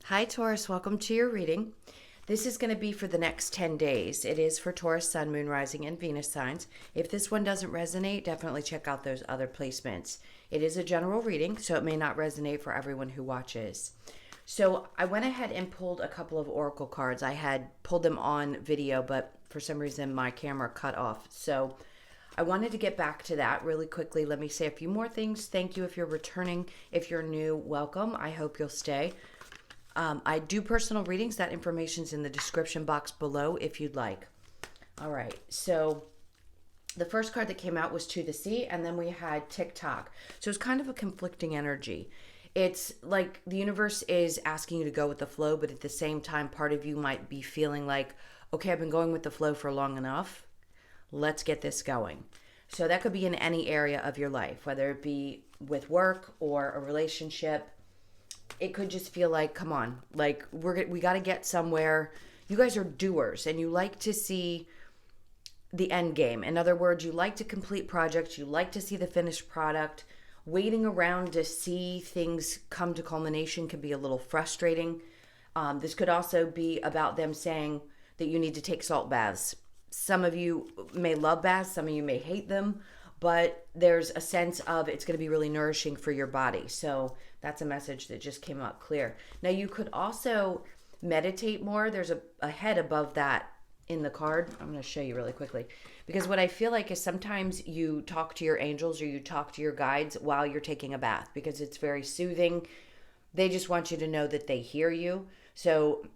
Hi, Taurus. Welcome to your reading. This is going to be for the next 10 days. It is for Taurus, Sun, Moon, Rising, and Venus signs. If this one doesn't resonate, definitely check out those other placements. It is a general reading, so it may not resonate for everyone who watches. So I went ahead and pulled a couple of oracle cards. I had pulled them on video, but for some reason my camera cut off. So I wanted to get back to that really quickly. Let me say a few more things. Thank you if you're returning. If you're new, welcome. I hope you'll stay. I do personal readings. That information's in the description box below if you'd like. All right. So the first card that came out was To the Sea, and then we had TikTok. So it's kind of a conflicting energy. It's like the universe is asking you to go with the flow, but at the same time, part of you might be feeling like, okay, I've been going with the flow for long enough. Let's get this going. So that could be in any area of your life, whether it be with work or a relationship. It could just feel like, come on, like we got to get somewhere. You guys are doers and you like to see the end game. In other words, you like to complete projects, you like to see the finished product. Waiting around to see things come to culmination can be a little frustrating. This could also be about them saying that you need to take salt baths. Some of you may love baths, some of you may hate them, but there's a sense of it's going to be really nourishing for your body. So that's a message that just came out clear. Now you could also meditate more. There's a head above that in the card. I'm going to show you really quickly, because what I feel like is sometimes you talk to your angels or you talk to your guides while you're taking a bath, because it's very soothing. They just want you to know that they hear you. So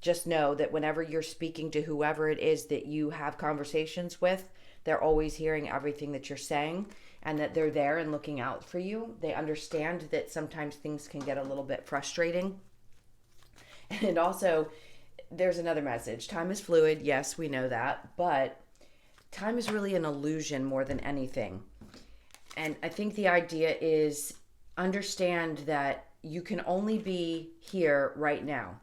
just know that whenever you're speaking to whoever it is that you have conversations with, they're always hearing everything that you're saying and that they're there and looking out for you. They understand that sometimes things can get a little bit frustrating. And also, there's another message. Time is fluid. Yes, we know that. But time is really an illusion more than anything. And I think the idea is understand that you can only be here right now.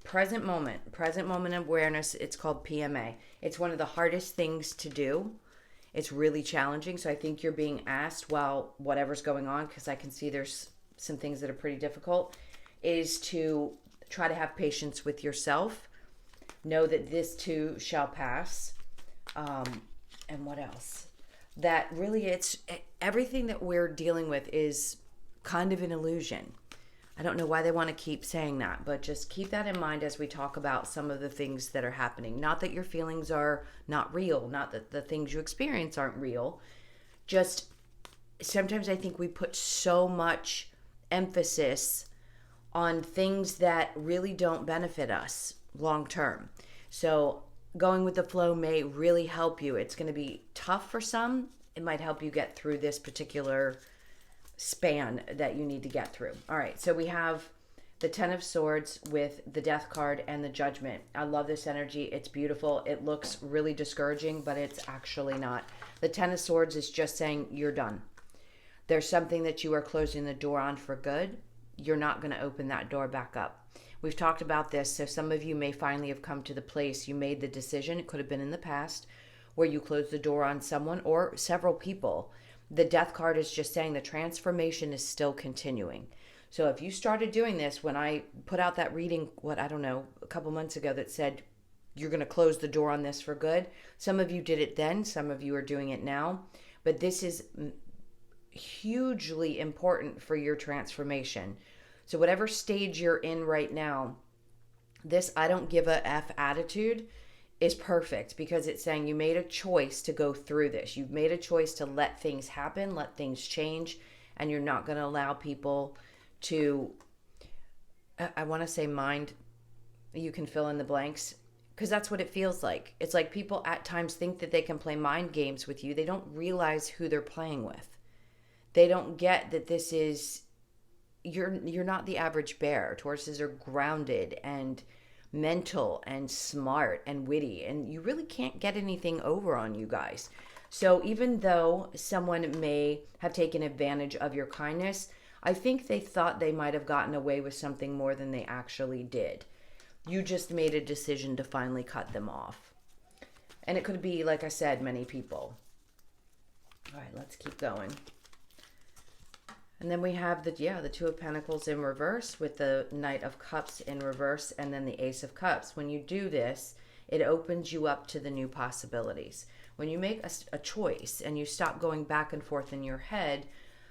Present moment awareness. It's called PMA. It's one of the hardest things to do. It's really challenging. So I think you're being asked while whatever's going on, because I can see there's some things that are pretty difficult, is to try to have patience with yourself. Know that this too shall pass. And what else? That really it's everything that we're dealing with is kind of an illusion. I don't know why they want to keep saying that, but just keep that in mind as we talk about some of the things that are happening. Not that your feelings are not real, not that the things you experience aren't real. Just sometimes I think we put so much emphasis on things that really don't benefit us long term. So going with the flow may really help you. It's going to be tough for some. It might help you get through this particular span that you need to get through. All right, so we have the Ten of Swords with the Death card and the Judgment. I love this energy. It's beautiful. It looks really discouraging, but it's actually not. The Ten of Swords is just saying you're done. There's something that you are closing the door on for good. You're not going to open that door back up. We've talked about this, so some of you may finally have come to the place you made the decision. It could have been in the past where you closed the door on someone or several people. The Death card is just saying the transformation is still continuing. So if you started doing this when I put out that reading, a couple months ago that said you're going to close the door on this for good. Some of you did it then. Some of you are doing it now. But this is hugely important for your transformation. So whatever stage you're in right now, this I don't give a F attitude is perfect, because it's saying you made a choice to go through this. You've made a choice to let things happen, let things change, and you're not going to allow people to, I want to say mind, you can fill in the blanks, because that's what it feels like. It's like people at times think that they can play mind games with you. They don't realize who they're playing with. They don't get that this is, you're not the average bear. Tauruses are grounded and mental and smart and witty, and you really can't get anything over on you guys. So even though someone may have taken advantage of your kindness, I think they thought they might have gotten away with something more than they actually did. You just made a decision to finally cut them off. And it could be, like I said, many people. All right, let's keep going. And then we have the Two of Pentacles in reverse with the Knight of Cups in reverse and then the Ace of Cups. When you do this, it opens you up to the new possibilities. When you make a choice and you stop going back and forth in your head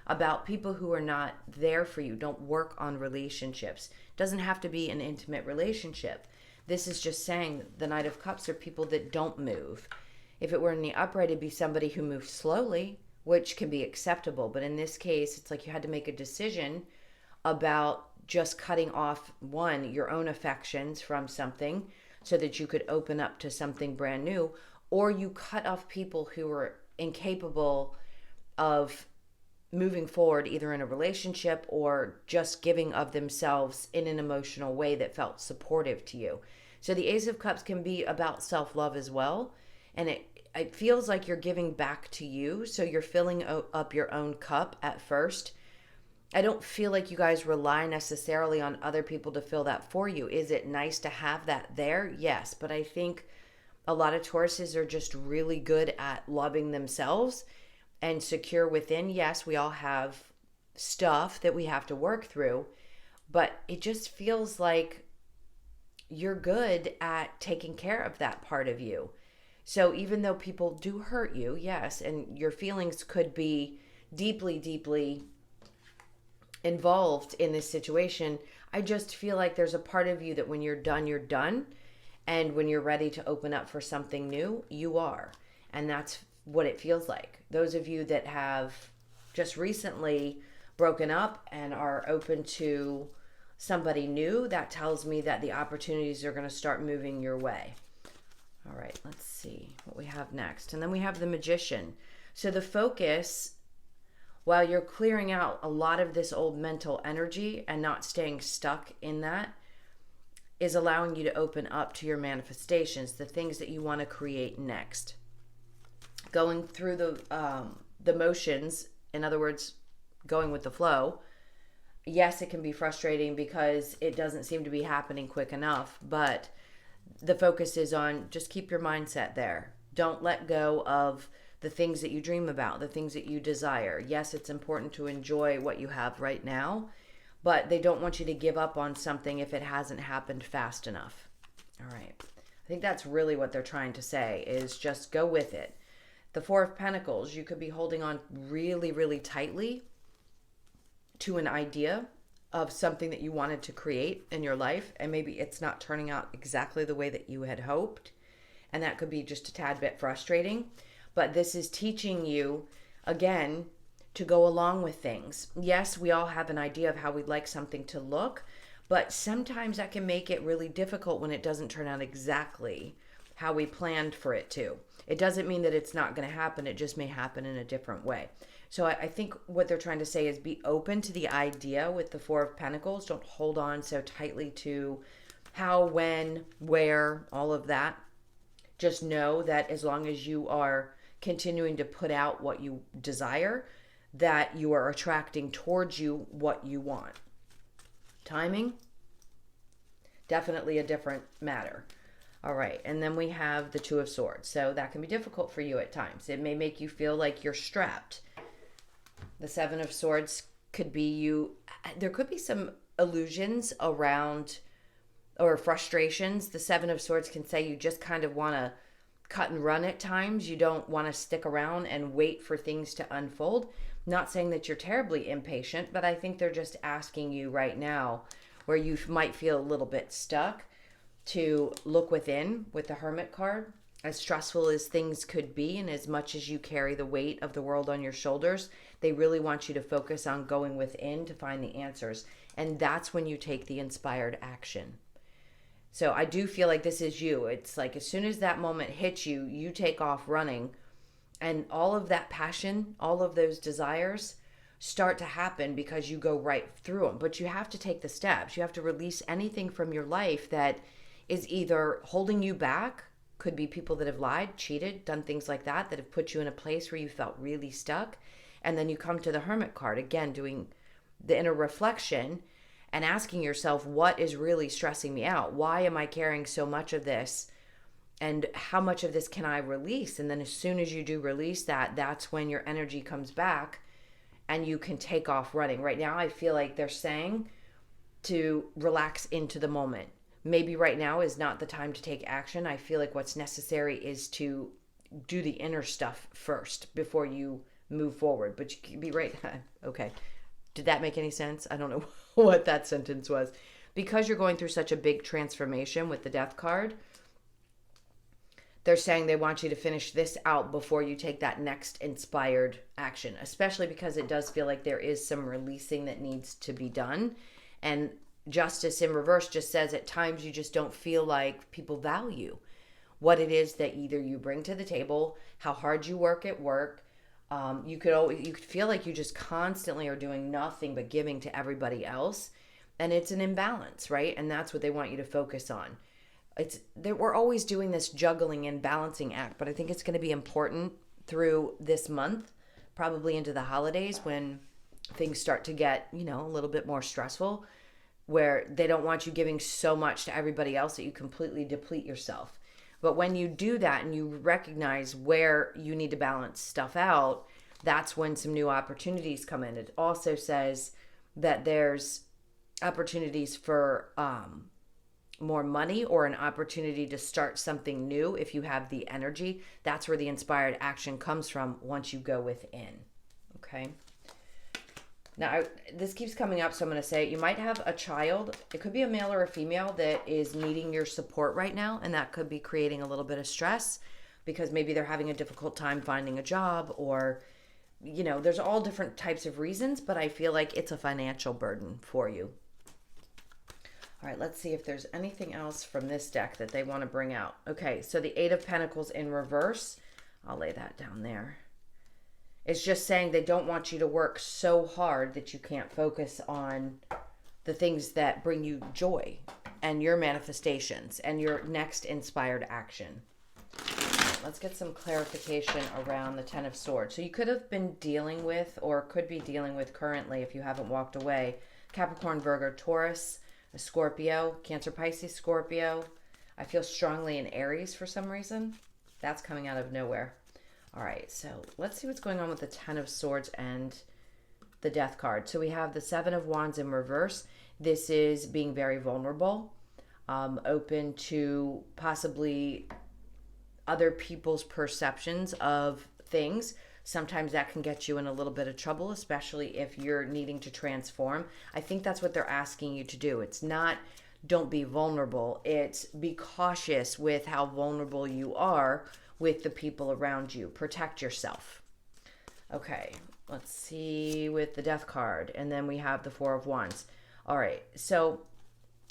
about people who are not there for you, don't work on relationships. It doesn't have to be an intimate relationship. This is just saying the Knight of Cups are people that don't move. If it were in the upright, it'd be somebody who moves slowly, which can be acceptable. But in this case, it's like you had to make a decision about just cutting off, one, your own affections from something so that you could open up to something brand new, or you cut off people who are incapable of moving forward either in a relationship or just giving of themselves in an emotional way that felt supportive to you. So the Ace of Cups can be about self-love as well. And it feels like you're giving back to you. So you're filling up your own cup at first. I don't feel like you guys rely necessarily on other people to fill that for you. Is it nice to have that there? Yes. But I think a lot of Tauruses are just really good at loving themselves and secure within. Yes, we all have stuff that we have to work through, but it just feels like you're good at taking care of that part of you. So even though people do hurt you, yes, and your feelings could be deeply, deeply involved in this situation, I just feel like there's a part of you that when you're done, you're done. And when you're ready to open up for something new, you are. And that's what it feels like. Those of you that have just recently broken up and are open to somebody new, that tells me that the opportunities are going to start moving your way. All right, let's see what we have next. And then we have the Magician. So the focus, while you're clearing out a lot of this old mental energy and not staying stuck in that, is allowing you to open up to your manifestations, the things that you want to create next. Going through the motions, in other words, going with the flow. Yes, it can be frustrating because it doesn't seem to be happening quick enough, but the focus is on just keep your mindset there. Don't let go of the things that you dream about, the things that you desire. Yes, it's important to enjoy what you have right now, but they don't want you to give up on something if it hasn't happened fast enough. All right. I think that's really what they're trying to say, is just go with it. The Four of Pentacles, you could be holding on really, really tightly to an idea of something that you wanted to create in your life, and maybe it's not turning out exactly the way that you had hoped, and that could be just a tad bit frustrating. But this is teaching you, again, to go along with things. Yes, we all have an idea of how we'd like something to look, but sometimes that can make it really difficult when it doesn't turn out exactly how we planned for it to. It doesn't mean that it's not going to happen. It just may happen in a different way. So I think what they're trying to say is be open to the idea with the Four of Pentacles. Don't hold on so tightly to how, when, where, all of that. Just know that as long as you are continuing to put out what you desire, that you are attracting towards you what you want. Timing, definitely a different matter. All right, and then we have the Two of Swords. So that can be difficult for you at times. It may make you feel like you're strapped. The Seven of Swords could be you. There could be some illusions around or frustrations. The Seven of Swords can say you just kind of want to cut and run at times. You don't want to stick around and wait for things to unfold. Not saying that you're terribly impatient, but I think they're just asking you right now, where you might feel a little bit stuck, to look within with the Hermit card. As stressful as things could be, and as much as you carry the weight of the world on your shoulders, they really want you to focus on going within to find the answers. And that's when you take the inspired action. So I do feel like this is you. It's like as soon as that moment hits you, you take off running, and all of that passion, all of those desires start to happen because you go right through them. But you have to take the steps. You have to release anything from your life that is either holding you back. Could be people that have lied, cheated, done things like that, that have put you in a place where you felt really stuck. And then you come to the Hermit card, again, doing the inner reflection and asking yourself, what is really stressing me out? Why am I carrying so much of this? And how much of this can I release? And then as soon as you do release that, that's when your energy comes back and you can take off running. Right now, I feel like they're saying to relax into the moment. Maybe right now is not the time to take action. I feel like what's necessary is to do the inner stuff first before you move forward. But you can be right. Okay. Did that make any sense? I don't know what that sentence was. Because you're going through such a big transformation with the death card, they're saying they want you to finish this out before you take that next inspired action, especially because it does feel like there is some releasing that needs to be done. And justice in reverse just says at times you just don't feel like people value what it is that either you bring to the table, how hard you work at work. You could feel like you just constantly are doing nothing but giving to everybody else, and it's an imbalance, right? And that's what they want you to focus on. We're always doing this juggling and balancing act, but I think it's going to be important through this month, probably into the holidays when things start to get, a little bit more stressful, where they don't want you giving so much to everybody else that you completely deplete yourself. But when you do that and you recognize where you need to balance stuff out, that's when some new opportunities come in. It also says that there's opportunities for more money or an opportunity to start something new if you have the energy. That's where the inspired action comes from once you go within. Okay. Now, this keeps coming up, so I'm going to say you might have a child. It could be a male or a female that is needing your support right now, and that could be creating a little bit of stress because maybe they're having a difficult time finding a job, or, there's all different types of reasons, but I feel like it's a financial burden for you. All right, let's see if there's anything else from this deck that they want to bring out. Okay, so the Eight of Pentacles in reverse. I'll lay that down there. It's just saying they don't want you to work so hard that you can't focus on the things that bring you joy and your manifestations and your next inspired action. Let's get some clarification around the Ten of Swords. So you could have been dealing with, or could be dealing with currently if you haven't walked away, Capricorn, Virgo, Taurus, a Scorpio, Cancer, Pisces, Scorpio. I feel strongly in Aries for some reason. That's coming out of nowhere. All right, so let's see what's going on with the Ten of Swords and the Death card. So we have the Seven of Wands in reverse. This is being very vulnerable, open to possibly other people's perceptions of things. Sometimes that can get you in a little bit of trouble, especially if you're needing to transform. I think that's what they're asking you to do. It's not don't be vulnerable. It's be cautious with how vulnerable you are with the people around you. Protect yourself. Okay, let's see with the Death card. And then we have the Four of Wands. All right, so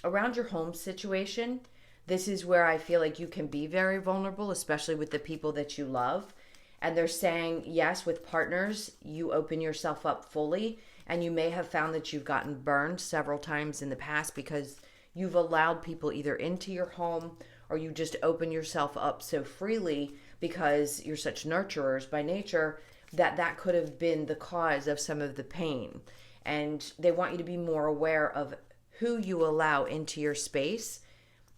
around your home situation, this is where I feel like you can be very vulnerable, especially with the people that you love. And they're saying, yes, with partners, you open yourself up fully. And you may have found that you've gotten burned several times in the past because you've allowed people either into your home or you just open yourself up so freely because you're such nurturers by nature that could have been the cause of some of the pain. And they want you to be more aware of who you allow into your space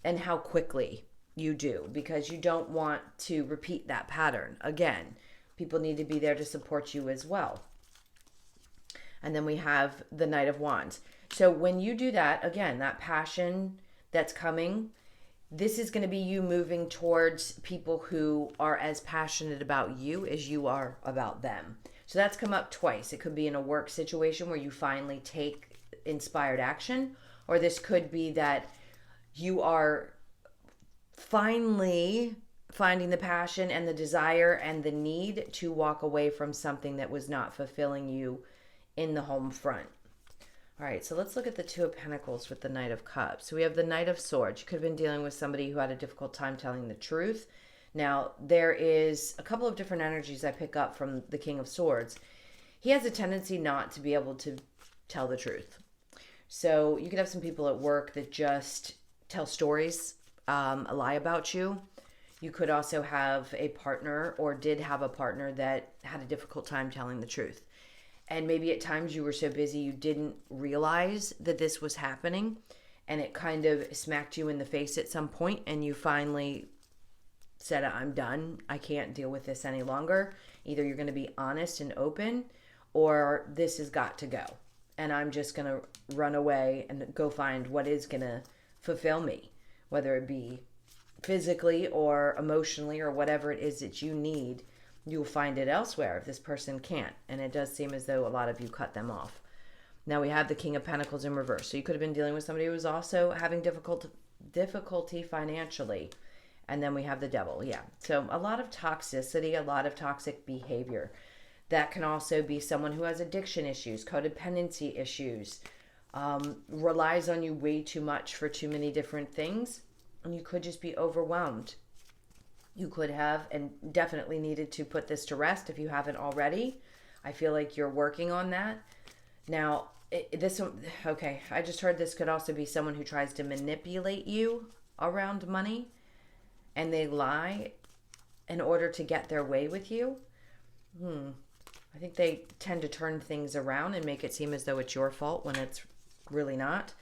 and how quickly you do, because you don't want to repeat that pattern again. People need to be there to support you as well. And then we have the Knight of Wands. So when you do that, again, that passion that's coming, this is going to be you moving towards people who are as passionate about you as you are about them. So that's come up twice. It could be in a work situation where you finally take inspired action, or this could be that you are finally finding the passion and the desire and the need to walk away from something that was not fulfilling you in the home front. All right, so let's look at the Two of Pentacles with the Knight of Cups. So we have the Knight of Swords. You could have been dealing with somebody who had a difficult time telling the truth. Now, there is a couple of different energies I pick up from the King of Swords. He has a tendency not to be able to tell the truth. So you could have some people at work that just tell stories, lie about you. You could also have a partner, or did have a partner, that had a difficult time telling the truth. And maybe at times you were so busy you didn't realize that this was happening, and it kind of smacked you in the face at some point, and you finally said, I'm done. I can't deal with this any longer. Either you're going to be honest and open, or this has got to go. And I'm just going to run away and go find what is going to fulfill me, whether it be physically or emotionally or whatever it is that you need. You'll find it elsewhere if this person can't. And it does seem as though a lot of you cut them off. Now we have the King of Pentacles in reverse. So you could have been dealing with somebody who was also having difficulty financially. And then we have the Devil. Yeah. So a lot of toxicity, a lot of toxic behavior. That can also be someone who has addiction issues, codependency issues, relies on you way too much for too many different things. And you could just be overwhelmed. You could have and definitely needed to put this to rest if you haven't already. I feel like you're working on that. Now, okay, I just heard this could also be someone who tries to manipulate you around money, and they lie in order to get their way with you. I think they tend to turn things around and make it seem as though it's your fault when it's really not.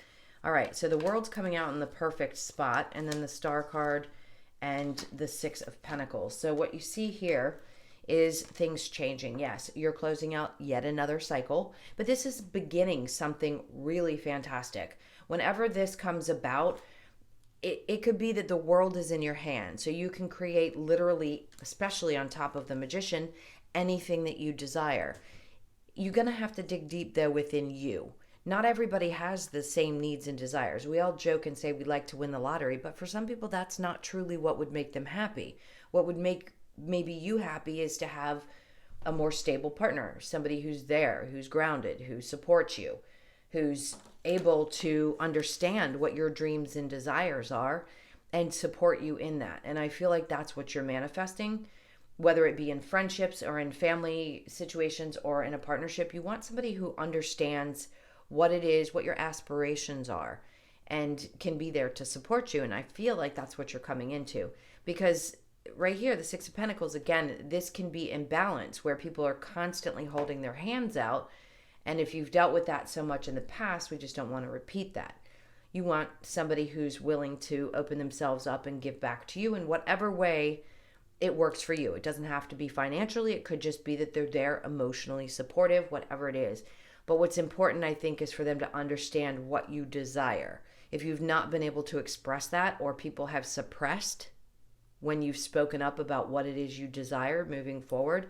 All right, so the World's coming out in the perfect spot, and then the Star card and the Six of Pentacles. So what you see here is things changing. Yes, you're closing out yet another cycle, but this is beginning something really fantastic. Whenever this comes about, it could be that the world is in your hand. So you can create literally, especially on top of the Magician, anything that you desire. You're going to have to dig deep though within you. Not everybody has the same needs and desires. We all joke and say we'd like to win the lottery, but for some people that's not truly what would make them happy. What would make maybe you happy is to have a more stable partner, somebody who's there, who's grounded, who supports you, who's able to understand what your dreams and desires are and support you in that. And I feel like that's what you're manifesting. Whether it be in friendships or in family situations or in a partnership, you want somebody who understands what it is, what your aspirations are, and can be there to support you. And I feel like that's what you're coming into, because right here, the Six of Pentacles, again, this can be imbalance where people are constantly holding their hands out. And if you've dealt with that so much in the past, we just don't want to repeat that. You want somebody who's willing to open themselves up and give back to you in whatever way it works for you. It doesn't have to be financially. It could just be that they're there emotionally supportive, whatever it is. But what's important, I think, is for them to understand what you desire. If you've not been able to express that, or people have suppressed when you've spoken up about what it is you desire moving forward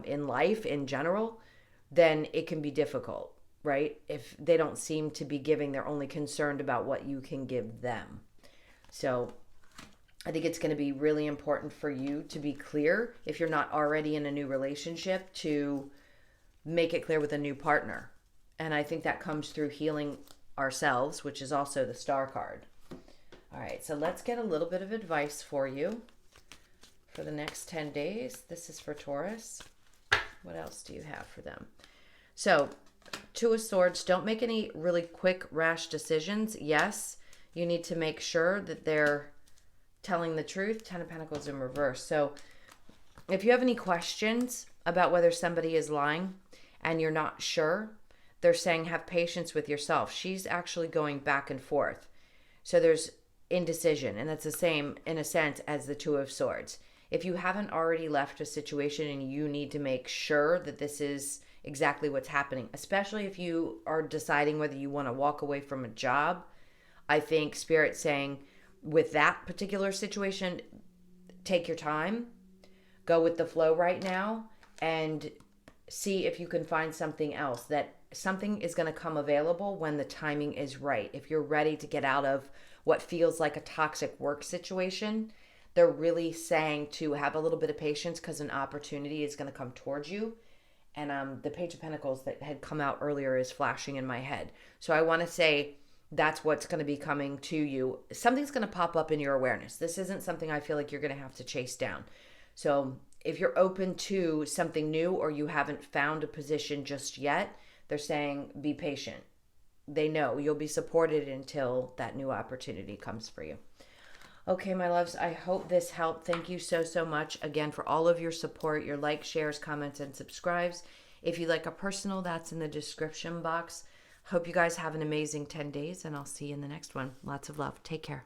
in life in general, then it can be difficult, right? If they don't seem to be giving, they're only concerned about what you can give them. So I think it's going to be really important for you to be clear, if you're not already in a new relationship, to make it clear with a new partner. And I think that comes through healing ourselves, which is also the Star card. All right, so let's get a little bit of advice for you for the next 10 days. This is for Taurus. What else do you have for them? So, Two of Swords, don't make any really quick, rash decisions. Yes, you need to make sure that they're telling the truth. Ten of Pentacles in reverse. So if you have any questions about whether somebody is lying and you're not sure, they're saying have patience with yourself. She's actually going back and forth. So there's indecision, and that's the same in a sense as the Two of Swords. If you haven't already left a situation and you need to make sure that this is exactly what's happening, especially if you are deciding whether you want to walk away from a job, I think Spirit's saying with that particular situation, take your time, go with the flow right now, and see if you can find something else. That something is going to come available when the timing is right. If you're ready to get out of what feels like a toxic work situation, they're really saying to have a little bit of patience because an opportunity is going to come towards you. And the Page of Pentacles that had come out earlier is flashing in my head. So I want to say that's what's going to be coming to you. Something's going to pop up in your awareness. This isn't something I feel like you're going to have to chase down. So if you're open to something new or you haven't found a position just yet, they're saying be patient. They know you'll be supported until that new opportunity comes for you. Okay, my loves, I hope this helped. Thank you so, so much again for all of your support, your likes, shares, comments, and subscribes. If you'd like a personal, that's in the description box. Hope you guys have an amazing 10 days, and I'll see you in the next one. Lots of love. Take care.